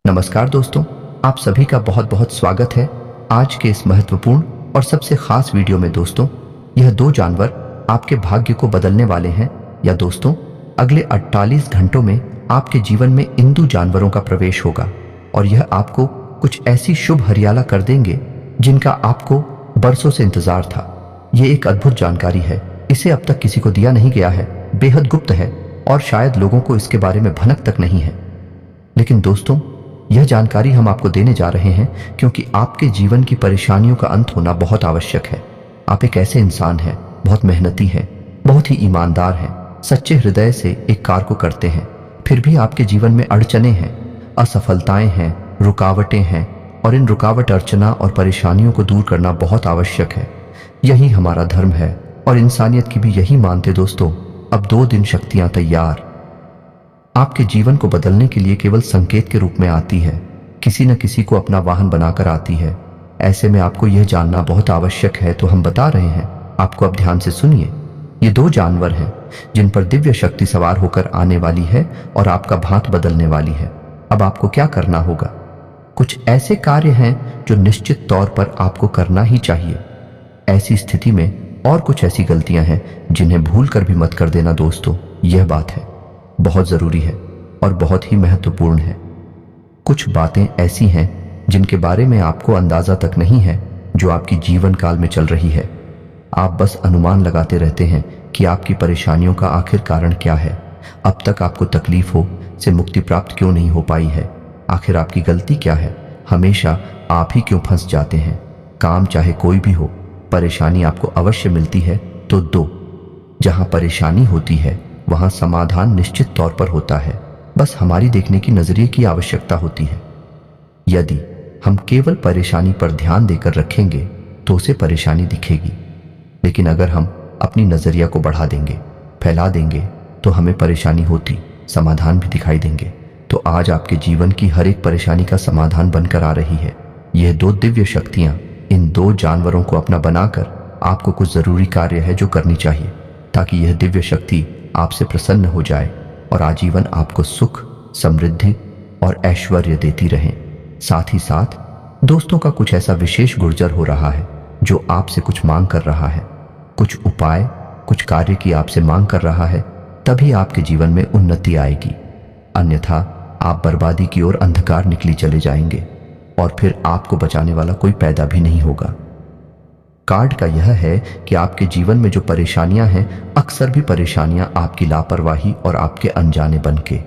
नमस्कार दोस्तों, आप सभी का बहुत बहुत स्वागत है आज के इस महत्वपूर्ण और सबसे खास वीडियो में। दोस्तों, यह दो जानवर आपके भाग्य को बदलने वाले हैं। या दोस्तों, अगले 48 घंटों में आपके जीवन में इन दो जानवरों का प्रवेश होगा और यह आपको कुछ ऐसी शुभ हरियाला कर देंगे जिनका आपको बरसों से इंतजार था। ये एक अद्भुत जानकारी है, इसे अब तक किसी को दिया नहीं गया है, बेहद गुप्त है और शायद लोगों को इसके बारे में भनक तक नहीं है। लेकिन दोस्तों, यह जानकारी हम आपको देने जा रहे हैं क्योंकि आपके जीवन की परेशानियों का अंत होना बहुत आवश्यक है। आप एक ऐसे इंसान हैं, बहुत मेहनती हैं, बहुत ही ईमानदार हैं, सच्चे हृदय से एक कार्य को करते हैं, फिर भी आपके जीवन में अड़चने हैं, असफलताएं हैं, रुकावटें हैं और इन रुकावट, अर्चना और परेशानियों को दूर करना बहुत आवश्यक है। यही हमारा धर्म है और इंसानियत की भी यही मानते। दोस्तों, अब 2 दिन शक्तियां तैयार आपके जीवन को बदलने के लिए केवल संकेत के रूप में आती है, किसी न किसी को अपना वाहन बनाकर आती है। ऐसे में आपको यह जानना बहुत आवश्यक है, तो हम बता रहे हैं आपको। अब ध्यान से सुनिए। ये 2 जानवर हैं जिन पर दिव्य शक्ति सवार होकर आने वाली है और आपका भाग्य बदलने वाली है। अब आपको क्या करना होगा? कुछ ऐसे कार्य हैं जो निश्चित तौर पर आपको करना ही चाहिए। ऐसी स्थिति में और कुछ ऐसी गलतियां हैं जिन्हें भूल कर भी मत कर देना। दोस्तों, यह बात है बहुत जरूरी है और बहुत ही महत्वपूर्ण है। कुछ बातें ऐसी हैं जिनके बारे में आपको अंदाजा तक नहीं है, जो आपकी जीवन काल में चल रही है। आप बस अनुमान लगाते रहते हैं कि आपकी परेशानियों का आखिर कारण क्या है। अब तक आपको तकलीफों से मुक्ति प्राप्त क्यों नहीं हो पाई है? आखिर आपकी गलती क्या है? हमेशा आप ही क्यों फंस जाते हैं? काम चाहे कोई भी हो, परेशानी आपको अवश्य मिलती है तो दो। जहां परेशानी होती है वहां समाधान निश्चित तौर पर होता है, बस हमारी देखने की नजरिए की आवश्यकता होती है। यदि हम केवल परेशानी पर ध्यान देकर रखेंगे तो उसे परेशानी दिखेगी, लेकिन अगर हम अपनी नजरिया को बढ़ा देंगे, फैला देंगे, तो हमें परेशानी होती समाधान भी दिखाई देंगे। तो आज आपके जीवन की हर एक परेशानी का समाधान बनकर आ रही है। यह 2 दिव्य शक्तियां इन 2 जानवरों को अपना बनाकर आपको कुछ जरूरी कार्य है जो करनी चाहिए, ताकि यह दिव्य शक्ति आपसे प्रसन्न हो जाए और आजीवन आपको सुख, समृद्धि और ऐश्वर्य देती रहे। साथ ही साथ दोस्तों का कुछ ऐसा विशेष गुर्जर हो रहा है जो आपसे कुछ मांग कर रहा है, कुछ उपाय, कुछ कार्य की आपसे मांग कर रहा है। तभी आपके जीवन में उन्नति आएगी, अन्यथा आप बर्बादी की ओर अंधकार निकली चले जाएंगे और फिर आपको बचाने वाला कोई पैदा भी नहीं होगा। कार्ड का यह है कि आपके जीवन में जो परेशानियां हैं, अक्सर भी परेशानियां आपकी लापरवाही और आपके अनजाने बन के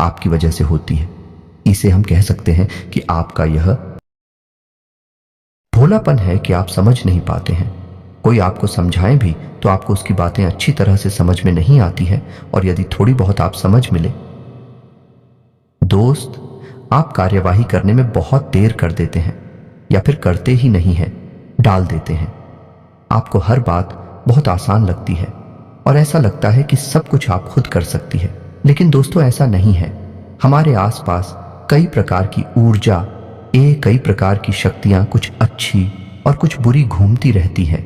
आपकी वजह से होती है। इसे हम कह सकते हैं कि आपका यह भोलापन है कि आप समझ नहीं पाते हैं। कोई आपको समझाएं भी तो आपको उसकी बातें अच्छी तरह से समझ में नहीं आती है, और यदि थोड़ी बहुत आप समझ मिले, दोस्त, आप कार्यवाही करने में बहुत देर कर देते हैं या फिर करते ही नहीं हैं, डाल देते हैं। आपको हर बात बहुत आसान लगती है और ऐसा लगता है कि सब कुछ आप खुद कर सकती है। लेकिन दोस्तों, ऐसा नहीं है। हमारे आसपास कई प्रकार की ऊर्जा, कई प्रकार की शक्तियां, कुछ अच्छी और कुछ बुरी घूमती रहती हैं।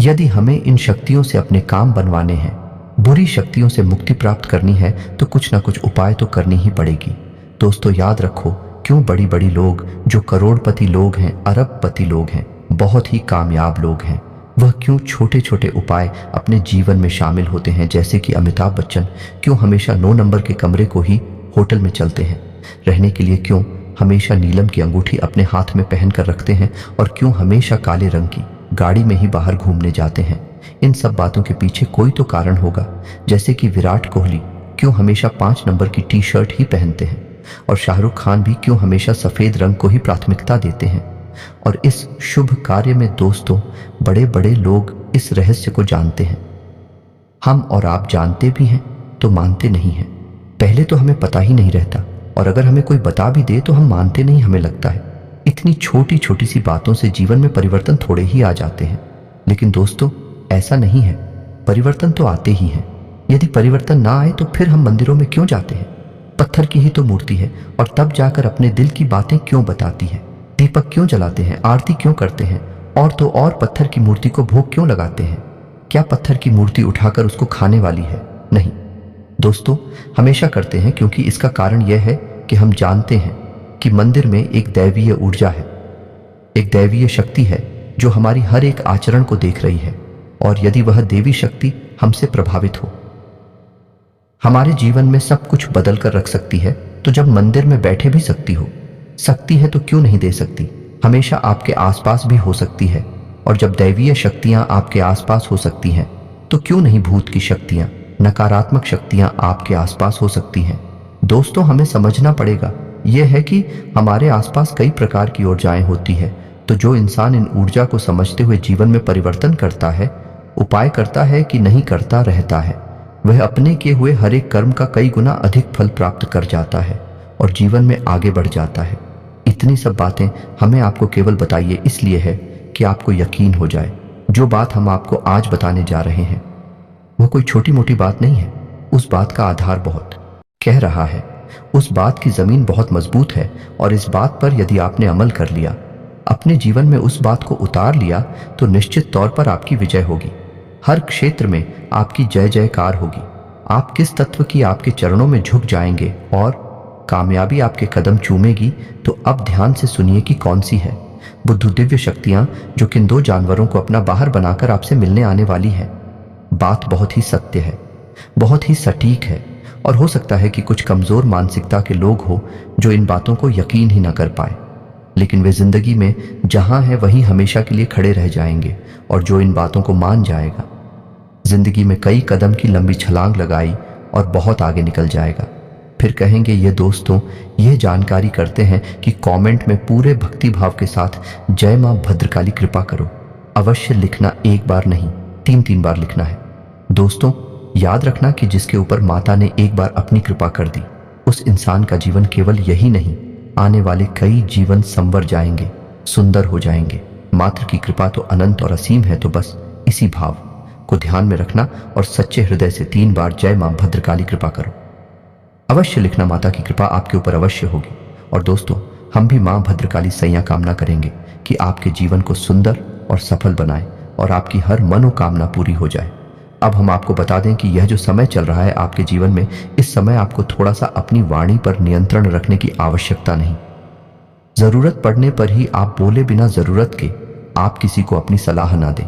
यदि हमें इन शक्तियों से अपने काम बनवाने हैं, बुरी शक्तियों से मुक्ति प्राप्त करनी है, तो कुछ ना कुछ उपाय तो करनी ही पड़ेगी। दोस्तों, याद रखो, क्यों बड़ी बड़ी लोग जो करोड़पति लोग हैं, अरबपति लोग हैं, बहुत ही कामयाब लोग हैं, वह क्यों छोटे छोटे उपाय अपने जीवन में शामिल होते हैं? जैसे कि अमिताभ बच्चन क्यों हमेशा 9 नंबर के कमरे को ही होटल में चलते हैं रहने के लिए, क्यों हमेशा नीलम की अंगूठी अपने हाथ में पहन कर रखते हैं, और क्यों हमेशा काले रंग की गाड़ी में ही बाहर घूमने जाते हैं। इन सब बातों के पीछे कोई तो कारण होगा। जैसे कि विराट कोहली क्यों हमेशा 5 नंबर की टी-शर्ट ही पहनते हैं, और शाहरुख खान भी क्यों हमेशा सफेद रंग को ही प्राथमिकता देते हैं। और इस शुभ कार्य में दोस्तों, बड़े बड़े लोग इस रहस्य को जानते हैं। हम और आप जानते भी हैं तो मानते नहीं हैं। पहले तो हमें पता ही नहीं रहता, और अगर हमें कोई बता भी दे तो हम मानते नहीं। हमें लगता है इतनी छोटी छोटी सी बातों से जीवन में परिवर्तन थोड़े ही आ जाते हैं। लेकिन दोस्तों, ऐसा नहीं है। परिवर्तन तो आते ही हैं। यदि परिवर्तन ना आए तो फिर हम मंदिरों में क्यों जाते हैं? पत्थर की ही तो मूर्ति है, और तब जाकर अपने दिल की बातें क्यों बताती है? दीपक क्यों जलाते हैं? आरती क्यों करते हैं? और तो और पत्थर की मूर्ति को भोग क्यों लगाते हैं? क्या पत्थर की मूर्ति उठाकर उसको खाने वाली है? नहीं दोस्तों, हमेशा करते हैं क्योंकि इसका कारण यह है कि हम जानते हैं कि मंदिर में एक दैवीय ऊर्जा है, एक दैवीय शक्ति है जो हमारी हर एक आचरण को देख रही है। और यदि वह देवी शक्ति हमसे प्रभावित हो, हमारे जीवन में सब कुछ बदल कर रख सकती है, तो जब मंदिर में बैठे भी सकती है तो क्यों नहीं दे सकती? हमेशा आपके आसपास भी हो सकती है। और जब दैवीय शक्तियां आपके आसपास हो सकती हैं, तो क्यों नहीं भूत की शक्तियां, नकारात्मक शक्तियां आपके आसपास हो सकती हैं? दोस्तों, हमें समझना पड़ेगा यह है कि हमारे आसपास कई प्रकार की ऊर्जाएं होती है। तो जो इंसान इन ऊर्जा को समझते हुए जीवन में परिवर्तन करता है, उपाय करता है कि नहीं करता रहता है, वह अपने किए हुए हर एक कर्म का कई गुना अधिक फल प्राप्त कर जाता है और जीवन में आगे बढ़ जाता है। इतनी सब बातें हमें आपको केवल बताइए इसलिए है कि आपको यकीन हो जाए। जो बात हम आपको आज बताने जा रहे हैं वह कोई छोटी मोटी बात नहीं है। उस बात का आधार बहुत कह रहा है, उस बात की जमीन बहुत मजबूत है। और इस बात पर यदि आपने अमल कर लिया, अपने जीवन में उस बात को उतार लिया, तो निश्चित तौर पर आपकी विजय होगी। हर क्षेत्र में आपकी जय जयकार होगी। आप किस तत्व की आपके चरणों में झुक जाएंगे और कामयाबी आपके कदम चूमेगी। तो अब ध्यान से सुनिए कि कौन सी है बुद्धू दिव्य शक्तियां जो किन दो जानवरों को अपना बाहर बनाकर आपसे मिलने आने वाली है। बात बहुत ही सत्य है, बहुत ही सटीक है। और हो सकता है कि कुछ कमजोर मानसिकता के लोग हो जो इन बातों को यकीन ही ना कर पाए, लेकिन वे जिंदगी में जहां है वहीं हमेशा के लिए खड़े रह जाएंगे। और जो इन बातों को मान जाएगा, जिंदगी में कई कदम की लंबी छलांग लगाई और बहुत आगे निकल जाएगा। फिर कहेंगे, ये दोस्तों यह जानकारी करते हैं कि कमेंट में पूरे भक्ति भाव के साथ जय मां भद्रकाली कृपा करो अवश्य लिखना। एक बार नहीं, 3 बार लिखना है। दोस्तों, याद रखना कि जिसके ऊपर माता ने एक बार अपनी कृपा कर दी, उस इंसान का जीवन केवल यही नहीं, आने वाले कई जीवन संवर जाएंगे, सुंदर हो जाएंगे। मात्र की कृपा तो अनंत और असीम है। तो बस इसी भाव को ध्यान में रखना और सच्चे हृदय से 3 बार जय मां भद्रकाली कृपा करो अवश्य लिखना। माता की कृपा आपके ऊपर अवश्य होगी। और दोस्तों, हम भी मां भद्रकाली सैया कामना करेंगे कि आपके जीवन को सुंदर और सफल बनाए और आपकी हर मनोकामना पूरी हो जाए। अब हम आपको बता दें कि यह जो समय चल रहा है आपके जीवन में, इस समय आपको थोड़ा सा अपनी वाणी पर नियंत्रण रखने की आवश्यकता नहीं। जरूरत पड़ने पर ही आप बोले, बिना जरूरत के आप किसी को अपनी सलाह ना दें,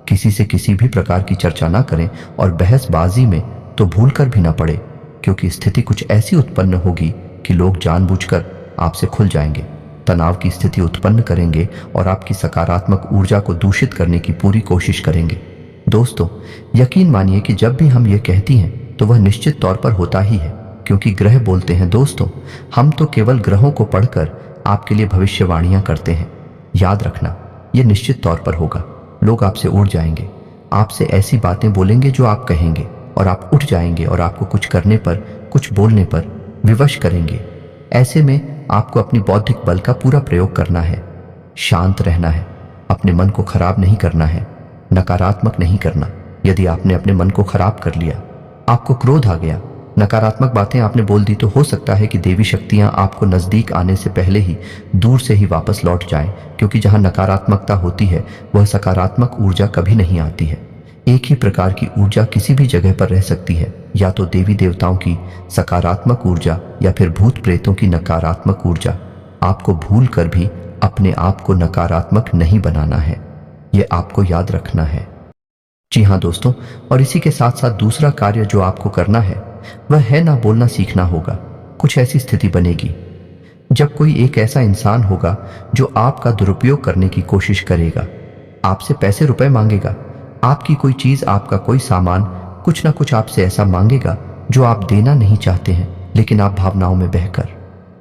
किसी से किसी भी प्रकार की चर्चा ना करें और बहसबाजी में तो भूल कर भी ना पड़े, क्योंकि स्थिति कुछ ऐसी उत्पन्न होगी कि लोग जानबूझकर आपसे खुल जाएंगे, तनाव की स्थिति उत्पन्न करेंगे और आपकी सकारात्मक ऊर्जा को दूषित करने की पूरी कोशिश करेंगे। दोस्तों, यकीन मानिए कि जब भी हम ये कहती हैं तो वह निश्चित तौर पर होता ही है, क्योंकि ग्रह बोलते हैं। दोस्तों, हम तो केवल ग्रहों को पढ़कर आपके लिए भविष्यवाणियां करते हैं। याद रखना, यह निश्चित तौर पर होगा। लोग आपसे उड़ जाएंगे, आपसे ऐसी बातें बोलेंगे जो आप कहेंगे, और आप उठ जाएंगे और आपको कुछ करने पर, कुछ बोलने पर विवश करेंगे। ऐसे में आपको अपनी बौद्धिक बल का पूरा प्रयोग करना है, शांत रहना है, अपने मन को खराब नहीं करना है, नकारात्मक नहीं करना। यदि आपने अपने मन को खराब कर लिया, आपको क्रोध आ गया, नकारात्मक बातें आपने बोल दी, तो हो सकता है कि देवी शक्तियां आपको नजदीक आने से पहले ही दूर से ही वापस लौट जाएं, क्योंकि जहां नकारात्मकता होती है वह सकारात्मक ऊर्जा कभी नहीं आती है। एक ही प्रकार की ऊर्जा किसी भी जगह पर रह सकती है, या तो देवी देवताओं की सकारात्मक ऊर्जा या फिर भूत प्रेतों की नकारात्मक ऊर्जा। आपको भूल कर भी अपने आप को नकारात्मक नहीं बनाना है, ये आपको याद रखना है। जी हाँ दोस्तों, और इसी के साथ साथ दूसरा कार्य जो आपको करना है वह है ना बोलना सीखना होगा। कुछ ऐसी स्थिति बनेगी जब कोई एक ऐसा इंसान होगा जो आपका दुरुपयोग करने की कोशिश करेगा, आपसे पैसे रुपए मांगेगा, आपकी कोई चीज, आपका कोई सामान, कुछ ना कुछ आपसे ऐसा मांगेगा जो आप देना नहीं चाहते हैं, लेकिन आप भावनाओं में बहकर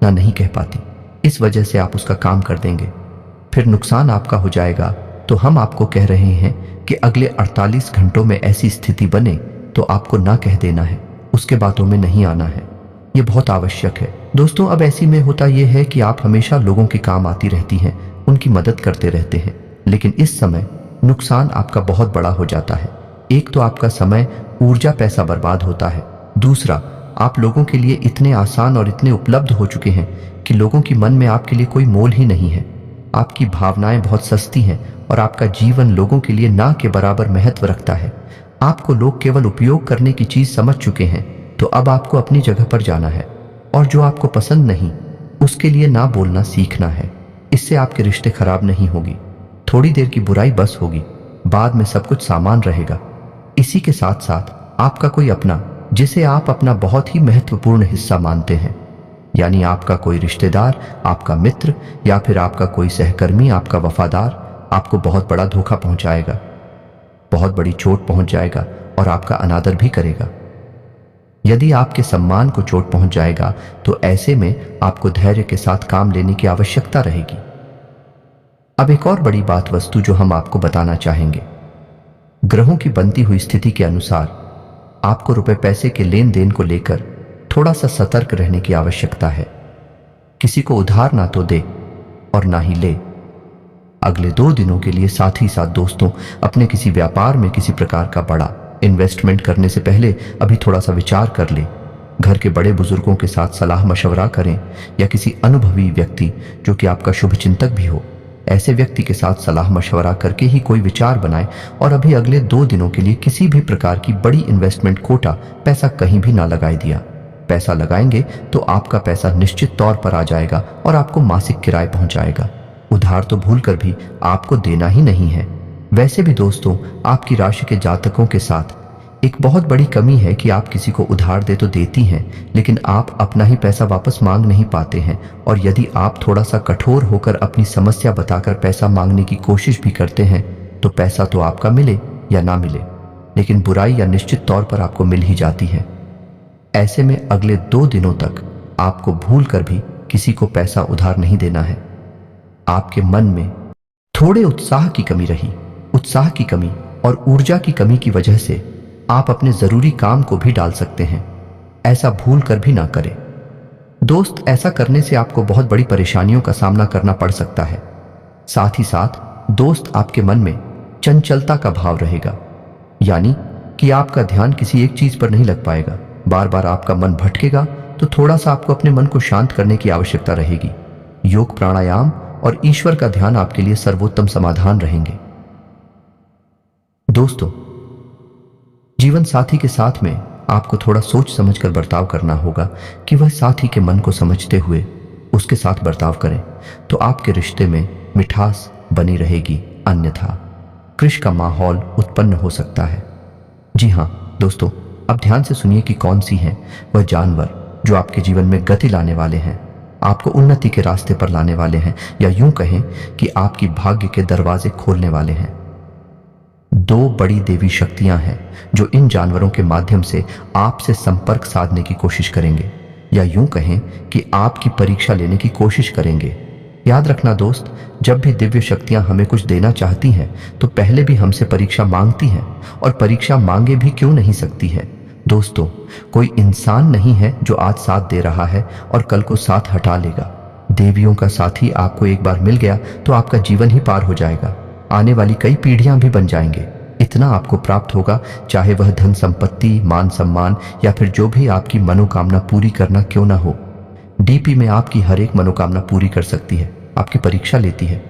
ना नहीं कह पाती। इस वजह से आप उसका काम कर देंगे, फिर नुकसान आपका हो जाएगा। तो हम आपको कह रहे हैं कि अगले 48 घंटों में ऐसी स्थिति बने तो आपको ना कह देना है, उसके बातों में नहीं आना है। ये बहुत आवश्यक है दोस्तों। अब ऐसी में होता यह है कि आप हमेशा लोगों के काम आती रहती हैं, उनकी मदद करते रहते हैं, लेकिन इस समय नुकसान आपका बहुत बड़ा हो जाता है। एक तो आपका समय, ऊर्जा, पैसा बर्बाद होता है। दूसरा, आप लोगों के लिए इतने आसान और इतने उपलब्ध हो चुके हैं कि लोगों की मन में आपके लिए कोई मोल ही नहीं है। आपकी भावनाएं बहुत सस्ती हैं और आपका जीवन लोगों के लिए ना के बराबर महत्व रखता है। आपको लोग केवल उपयोग करने की चीज समझ चुके हैं। तो अब आपको अपनी जगह पर जाना है, और जो आपको पसंद नहीं उसके लिए ना बोलना सीखना है। इससे आपके रिश्ते खराब नहीं होगी, थोड़ी देर की बुराई बस होगी, बाद में सब कुछ सामान रहेगा। इसी के साथ साथ आपका कोई अपना, जिसे आप अपना बहुत ही महत्वपूर्ण हिस्सा मानते हैं, यानी आपका कोई रिश्तेदार, आपका मित्र या फिर आपका कोई सहकर्मी, आपका वफादार, आपको बहुत बड़ा धोखा पहुंचाएगा, बहुत बड़ी चोट पहुंच जाएगा और आपका अनादर भी करेगा। यदि आपके सम्मान को चोट पहुंच जाएगा तो ऐसे में आपको धैर्य के साथ काम लेने की आवश्यकता रहेगी। अब एक और बड़ी बात वस्तु जो हम आपको बताना चाहेंगे, ग्रहों की बनती हुई स्थिति के अनुसार आपको रुपए पैसे के लेन देन को लेकर थोड़ा सा सतर्क रहने की आवश्यकता है। किसी को उधार ना तो दे और ना ही ले। अगले 2 दिनों के लिए साथ ही साथ दोस्तों, अपने किसी व्यापार में किसी प्रकार का बड़ा इन्वेस्टमेंट करने से पहले अभी थोड़ा सा विचार कर ले। घर के बड़े बुजुर्गों के साथ सलाह मशवरा करें या किसी अनुभवी व्यक्ति जो कि आपका शुभ चिंतक भी हो, ऐसे व्यक्ति के साथ सलाह मशवरा करके ही कोई विचार बनाएं और अभी अगले 2 दिनों के लिए किसी भी प्रकार की बड़ी इन्वेस्टमेंट कोटा पैसा कहीं भी ना लगाए दिया। पैसा लगाएंगे तो आपका पैसा निश्चित तौर पर आ जाएगा और आपको मासिक किराए पहुंचाएगा। उधार तो भूलकर भी आपको देना ही नहीं है। वैसे भी दोस्तों, आपकी राशि के जातकों के साथ एक बहुत बड़ी कमी है कि आप किसी को उधार दे तो देती हैं, लेकिन आप अपना ही पैसा वापस मांग नहीं पाते हैं। और यदि आप थोड़ा सा कठोर होकर अपनी समस्या बताकर पैसा मांगने की कोशिश भी करते हैं तो पैसा तो आपका मिले या ना मिले, लेकिन बुराई या निश्चित तौर पर आपको मिल ही जाती है। ऐसे में अगले 2 दिनों तक आपको भूल कर भी किसी को पैसा उधार नहीं देना है। आपके मन में थोड़े उत्साह की कमी रही, उत्साह की कमी और ऊर्जा की कमी की वजह से आप अपने जरूरी काम को भी डाल सकते हैं। ऐसा भूल कर भी ना करें दोस्त। ऐसा करने से आपको बहुत बड़ी परेशानियों का सामना करना पड़ सकता है। साथ ही साथ दोस्त, आपके मन में चंचलता का भाव रहेगा, यानी कि आपका ध्यान किसी एक चीज पर नहीं लग पाएगा। बार बार आपका मन भटकेगा, तो थोड़ा सा आपको अपने मन को शांत करने की आवश्यकता रहेगी। योग, प्राणायाम और ईश्वर का ध्यान आपके लिए सर्वोत्तम समाधान रहेंगे। दोस्तों, जीवन साथी के साथ में आपको थोड़ा सोच समझकर बर्ताव करना होगा कि वह साथी के मन को समझते हुए उसके साथ बर्ताव करें, तो आपके रिश्ते में मिठास बनी रहेगी, अन्यथा क्रिश का माहौल उत्पन्न हो सकता है। जी हाँ दोस्तों, अब ध्यान से सुनिए कि कौन सी हैं वह जानवर जो आपके जीवन में गति लाने वाले हैं, आपको उन्नति के रास्ते पर लाने वाले हैं, या यूं कहें कि आपकी भाग्य के दरवाजे खोलने वाले हैं। 2 बड़ी देवी शक्तियां हैं जो इन जानवरों के माध्यम से आपसे संपर्क साधने की कोशिश करेंगे, या यूं कहें कि आपकी परीक्षा लेने की कोशिश करेंगे। याद रखना दोस्त, जब भी दिव्य शक्तियां हमें कुछ देना चाहती हैं तो पहले भी हमसे परीक्षा मांगती हैं, और परीक्षा मांगे भी क्यों नहीं सकती है। दोस्तों, कोई इंसान नहीं है जो आज साथ दे रहा है और कल को साथ हटा लेगा। देवियों का साथी आपको एक बार मिल गया तो आपका जीवन ही पार हो जाएगा, आने वाली कई पीढ़ियां भी बन जाएंगे। इतना आपको प्राप्त होगा, चाहे वह धन संपत्ति, मान सम्मान या फिर जो भी आपकी मनोकामना पूरी करना क्यों ना हो। डीपी में आपकी हर एक मनोकामना पूरी कर सकती है, आपकी परीक्षा लेती है।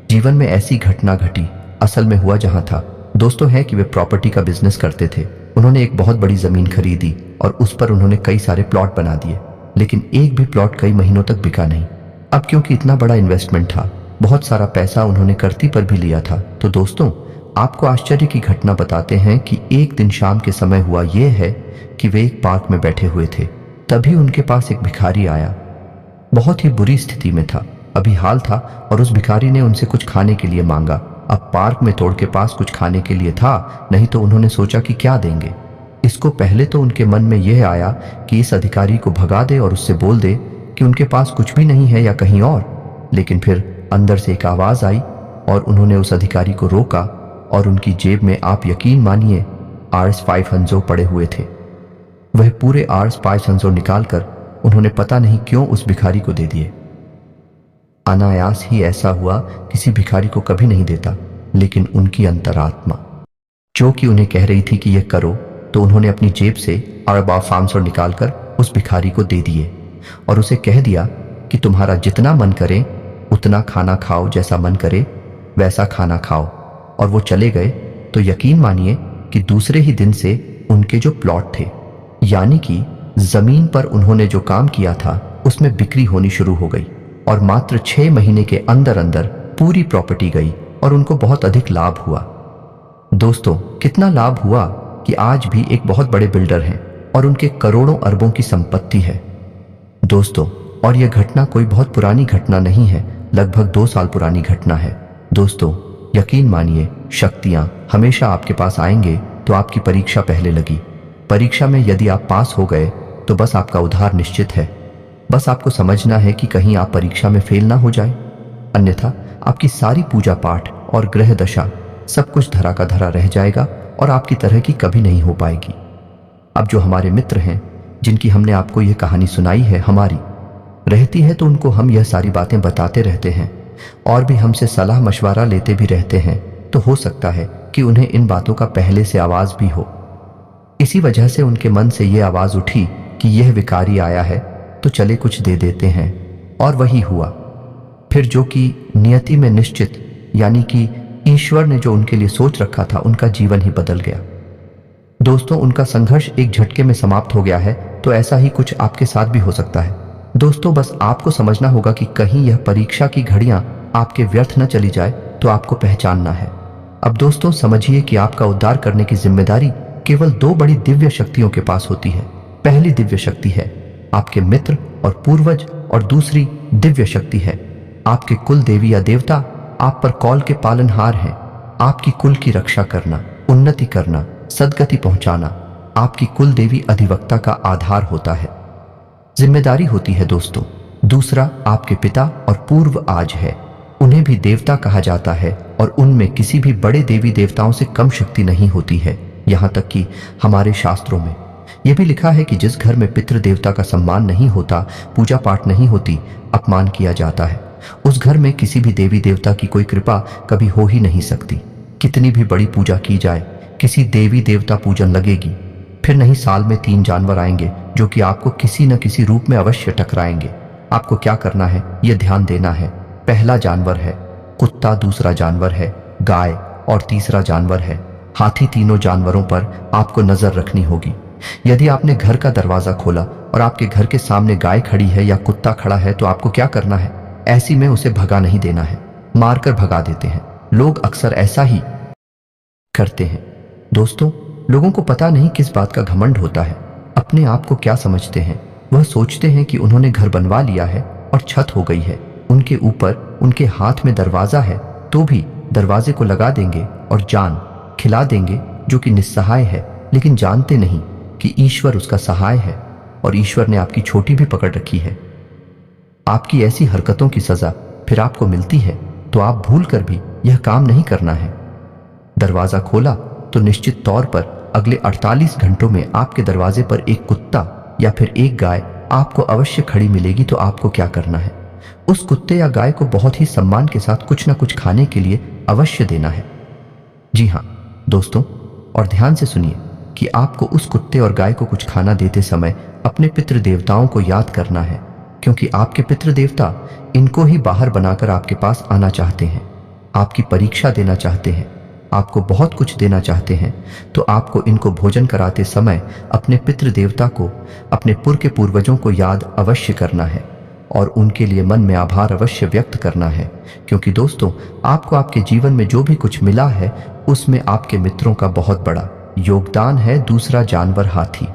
जीवन में ऐसी घटना घटी, असल में हुआ जहां था। दोस्तों है कि वे प्रॉपर्टी का बिजनेस करते थे। उन्होंने एक बहुत बड़ी जमीन खरीदी और उस पर उन्होंने कई सारे प्लॉट बना दिए, लेकिन एक भी प्लॉट कई महीनों तक बिका नहीं। अब क्योंकि इतना बड़ा इन्वेस्टमेंट था, बहुत सारा पैसा उन्होंने कर्ती पर भी लिया था। तो दोस्तों, आपको आश्चर्य की घटना बताते हैं कि एक दिन शाम के समय हुआ यह है कि वे एक पार्क में बैठे हुए थे। तभी उनके पास एक भिखारी आया, बहुत ही बुरी स्थिति में था, अभी हाल था, और उस भिखारी ने उनसे कुछ खाने के लिए मांगा। अब पार्क में तोड़ के पास कुछ खाने के लिए था नहीं, तो उन्होंने सोचा कि क्या देंगे। इसको पहले तो उनके मन में यह आया कि इस अधिकारी को भगा दे और उससे बोल दे कि उनके पास कुछ भी नहीं है या कहीं और। लेकिन फिर अंदर से एक आवाज आई और उन्होंने उस अधिकारी को रोका, और उनकी जेब में आप यकीन मानिए Rs500 पड़े हुए थे। वह पूरे Rs500 निकालकर उन्होंने पता नहीं क्यों उस भिखारी को दे दिए। अनायास ही ऐसा हुआ, किसी भिखारी को कभी नहीं देता, लेकिन उनकी अंतरात्मा जो कि उन्हें कह रही थी कि यह करो, तो उन्होंने अपनी जेब से Rs500 निकालकर उस भिखारी को दे दिए और उसे कह दिया कि तुम्हारा जितना मन करे उतना खाना खाओ, जैसा मन करे वैसा खाना खाओ। और वो चले गए। तो यकीन मानिए कि दूसरे ही दिन से उनके जो प्लॉट थे, यानी कि जमीन पर उन्होंने जो काम किया था, उसमें बिक्री होनी शुरू हो गई और मात्र 6 महीने के अंदर अंदर पूरी प्रॉपर्टी गई और उनको बहुत अधिक लाभ हुआ। दोस्तों, कितना लाभ हुआ कि आज भी एक बहुत बड़े बिल्डर हैं और उनके करोड़ों अरबों की संपत्ति है। दोस्तों, और यह घटना कोई बहुत पुरानी घटना नहीं है, लगभग 2 साल पुरानी घटना है। दोस्तों, यकीन मानिए, शक्तियां हमेशा आपके पास आएंगे तो आपकी परीक्षा पहले लगी। परीक्षा में यदि आप पास हो गए तो बस आपका उद्धार निश्चित है। बस आपको समझना है कि कहीं आप परीक्षा में फेल ना हो जाए, अन्यथा आपकी सारी पूजा पाठ और ग्रह दशा सब कुछ धरा का धरा रह जाएगा और आपकी तरह की कभी नहीं हो पाएगी। अब जो हमारे मित्र हैं, जिनकी हमने आपको यह कहानी सुनाई है, हमारी रहती है तो उनको हम यह सारी बातें बताते रहते हैं और भी हमसे सलाह मशवरा लेते भी रहते हैं, तो हो सकता है कि उन्हें इन बातों का पहले से आवाज भी हो। इसी वजह से उनके मन से यह आवाज उठी कि यह विकारी आया है तो चले कुछ दे देते हैं, और वही हुआ। फिर जो कि नियति में निश्चित, यानी कि ईश्वर ने जो उनके लिए सोच रखा था, उनका जीवन ही बदल गया। दोस्तों, उनका संघर्ष एक झटके में समाप्त हो गया है, तो ऐसा ही कुछ आपके साथ भी हो सकता है। दोस्तों, बस आपको समझना होगा कि कहीं यह परीक्षा की घड़ियां आपके व्यर्थ न चली जाए, तो आपको पहचानना है। अब दोस्तों, समझिए कि आपका उद्धार करने की जिम्मेदारी केवल 2 बड़ी दिव्य शक्तियों के पास होती है। पहली दिव्य शक्ति है आपके मित्र और पूर्वज, और दूसरी दिव्य शक्ति है आपके कुल देवी या देवता। आप पर कौल के पालनहार हैं। आपकी कुल की रक्षा करना, उन्नति करना, सदगति पहुंचाना आपकी कुल देवी अधिवक्ता का आधार होता है, जिम्मेदारी होती है। दोस्तों, दूसरा आपके पिता और पूर्व आज है। उन्हें भी देवता कहा जाता है और उनमें किसी भी बड़े देवी देवताओं से कम शक्ति नहीं होती है। यहाँ तक कि हमारे शास्त्रों में यह भी लिखा है कि जिस घर में पितृ देवता का सम्मान नहीं होता, पूजा पाठ नहीं होती, अपमान किया जाता है, उस घर में किसी भी देवी देवता की कोई कृपा कभी हो ही नहीं सकती। कितनी भी बड़ी पूजा की जाए, किसी देवी देवता पूजन लगेगी। फिर नहीं, साल में 3 जानवर आएंगे जो कि आपको किसी न किसी रूप में अवश्य टकराएंगे। आपको क्या करना है, यह ध्यान देना है। पहला जानवर है कुत्ता, दूसरा जानवर है गाय और तीसरा जानवर है हाथी। तीनों जानवरों पर आपको नजर रखनी होगी। यदि आपने घर का दरवाजा खोला और आपके घर के सामने गाय खड़ी है या कुत्ता खड़ा है, तो आपको क्या करना है? ऐसी में उसे भगा नहीं देना है, मारकर भगा देते हैं। लोग अक्सर ऐसा ही करते हैं। दोस्तों, लोगों को पता नहीं किस बात का घमंड होता है। अपने आप को क्या समझते हैं? वह सोचते हैं कि उन्होंने घर बनवा लिया है और छत हो गई है, उनके ऊपर उनके हाथ में दरवाजा है, तो भी दरवाजे को लगा देंगे और जान खिला देंगे जो कि निस्सहाय है, लेकिन जानते नहीं कि ईश्वर उसका सहाय है और ईश्वर ने आपकी छोटी भी पकड़ रखी है। आपकी ऐसी हरकतों की सजा फिर आपको मिलती है, तो आप भूल कर भी यह काम नहीं करना है। दरवाजा खोला तो निश्चित तौर पर अगले 48 घंटों में आपके दरवाजे पर एक कुत्ता या फिर एक गाय आपको अवश्य खड़ी मिलेगी। तो आपको क्या करना है? उस कुत्ते या गाय को बहुत ही सम्मान के साथ कुछ ना कुछ खाने के लिए अवश्य देना है। जी हाँ दोस्तों, और ध्यान से सुनिए कि आपको उस कुत्ते और गाय को कुछ खाना देते समय अपने पितृ देवताओं को याद करना है, क्योंकि आपके पितृ देवता इनको ही बाहर बनाकर आपके पास आना चाहते हैं, आपकी परीक्षा देना चाहते हैं, आपको बहुत कुछ देना चाहते हैं। तो आपको इनको भोजन कराते समय अपने पितृ देवता को, अपने पुर के पूर्वजों को याद अवश्य करना है और उनके लिए मन में आभार अवश्य व्यक्त करना है, क्योंकि दोस्तों, आपको आपके जीवन में जो भी कुछ मिला है उसमें आपके मित्रों का बहुत बड़ा योगदान है। दूसरा जानवर हाथी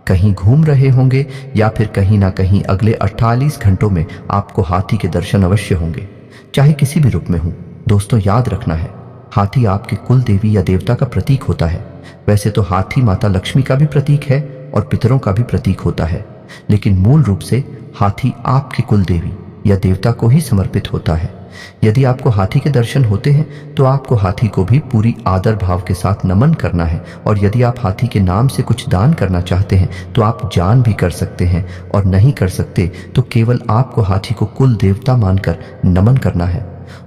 कहीं घूम रहे होंगे या फिर कहीं ना कहीं अगले 48 घंटों में आपको हाथी के दर्शन अवश्य होंगे, चाहे किसी भी रूप में हो। दोस्तों, याद रखना है, हाथी आपके कुल देवी या देवता का प्रतीक होता है। वैसे तो हाथी माता लक्ष्मी का भी प्रतीक है और पितरों का भी प्रतीक होता है, लेकिन मूल रूप से हाथी आपके कुल देवी या देवता को ही समर्पित होता है। यदि आपको हाथी के दर्शन होते हैं तो आपको हाथी को भी पूरी आदर भाव के साथ नमन करना है, और यदि आप हाथी के नाम से कुछ दान करना चाहते हैं तो आप जान भी कर सकते हैं, और नहीं कर सकते तो केवल आपको हाथी को कुल देवता मानकर नमन करना है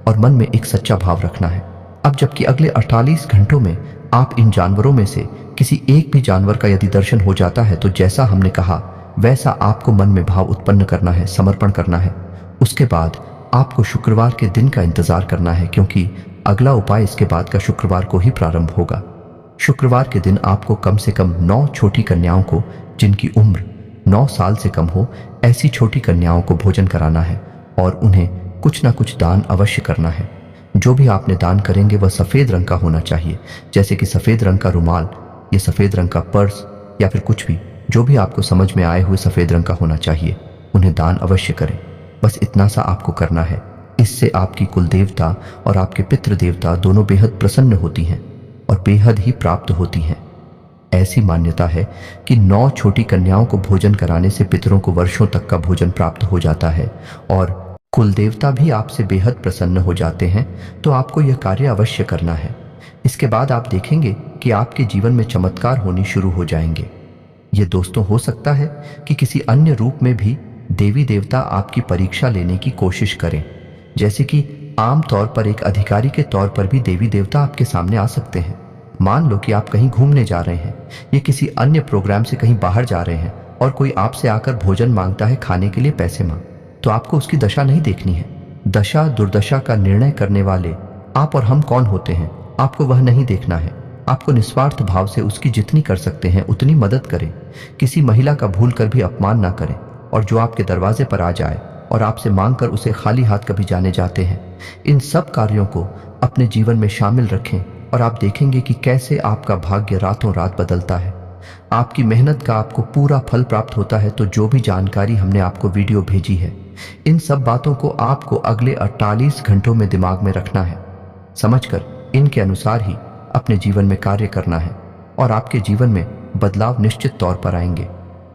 और मन में एक सच्चा भाव रखना है। अब जबकि अगले 48 घंटों में आप इन जानवरों में से किसी एक भी जानवर का यदि दर्शन हो जाता है तो जैसा हमने कहा वैसा आपको मन में भाव उत्पन्न करना है, समर्पण करना है। उसके बाद आपको शुक्रवार के दिन का इंतजार करना है, क्योंकि अगला उपाय इसके बाद का शुक्रवार को ही प्रारंभ होगा। शुक्रवार के दिन आपको कम से कम 9 छोटी कन्याओं को, जिनकी उम्र 9 साल से कम हो ऐसी छोटी कन्याओं को भोजन कराना है और उन्हें कुछ ना कुछ दान अवश्य करना है। जो भी आपने दान करेंगे वह सफ़ेद रंग का होना चाहिए, जैसे कि सफ़ेद रंग का रुमाल या सफ़ेद रंग का पर्स या फिर कुछ भी, जो भी आपको समझ में आए हुए सफ़ेद रंग का होना चाहिए, उन्हें दान अवश्य करें। बस इतना सा आपको करना है। इससे आपकी कुल देवता और आपके पितृ देवता दोनों बेहद प्रसन्न होती हैं और बेहद ही प्राप्त होती हैं। ऐसी मान्यता है कि 9 छोटी कन्याओं को भोजन कराने से पितरों को वर्षों तक का भोजन प्राप्त हो जाता है और कुल देवता भी आपसे बेहद प्रसन्न हो जाते हैं। तो आपको यह कार्य अवश्य करना है। इसके बाद आप देखेंगे कि आपके जीवन में चमत्कार होनी शुरू हो जाएंगे। ये दोस्तों हो सकता है कि किसी अन्य रूप में भी देवी देवता आपकी परीक्षा लेने की कोशिश करें, जैसे कि आम तौर पर एक अधिकारी के तौर पर भी देवी देवता आपके सामने आ सकते हैं। मान लो कि आप कहीं घूमने जा रहे हैं या किसी अन्य प्रोग्राम से कहीं बाहर जा रहे हैं और कोई आपसे आकर भोजन मांगता है, खाने के लिए पैसे मांग, तो आपको उसकी दशा नहीं देखनी है। दशा दुर्दशा का निर्णय करने वाले आप और हम कौन होते हैं, आपको वह नहीं देखना है। आपको निस्वार्थ भाव से उसकी जितनी कर सकते हैं उतनी मदद करें। किसी महिला का भूल कर भी अपमान ना करें और जो आपके दरवाजे पर आ जाए और आपसे मांग कर उसे खाली हाथ कभी जाने जाते हैं। इन सब कार्यों को अपने जीवन में शामिल रखें और आप देखेंगे कि कैसे आपका भाग्य रातों रात बदलता है। आपकी मेहनत का आपको पूरा फल प्राप्त होता है। तो जो भी जानकारी हमने आपको वीडियो भेजी है, इन सब बातों को आपको अगले 48 घंटों में दिमाग में रखना है, समझकर इनके अनुसार ही अपने जीवन में कार्य करना है और आपके जीवन में बदलाव निश्चित तौर पर आएंगे।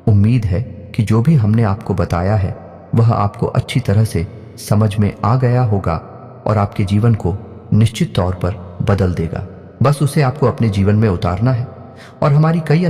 उम्मीद है कि जो भी हमने आपको बताया है वह आपको अच्छी तरह से समझ में आ गया होगा और आपके जीवन को निश्चित तौर पर बदल देगा। बस उसे आपको अपने जीवन में उतारना है और हमारी कई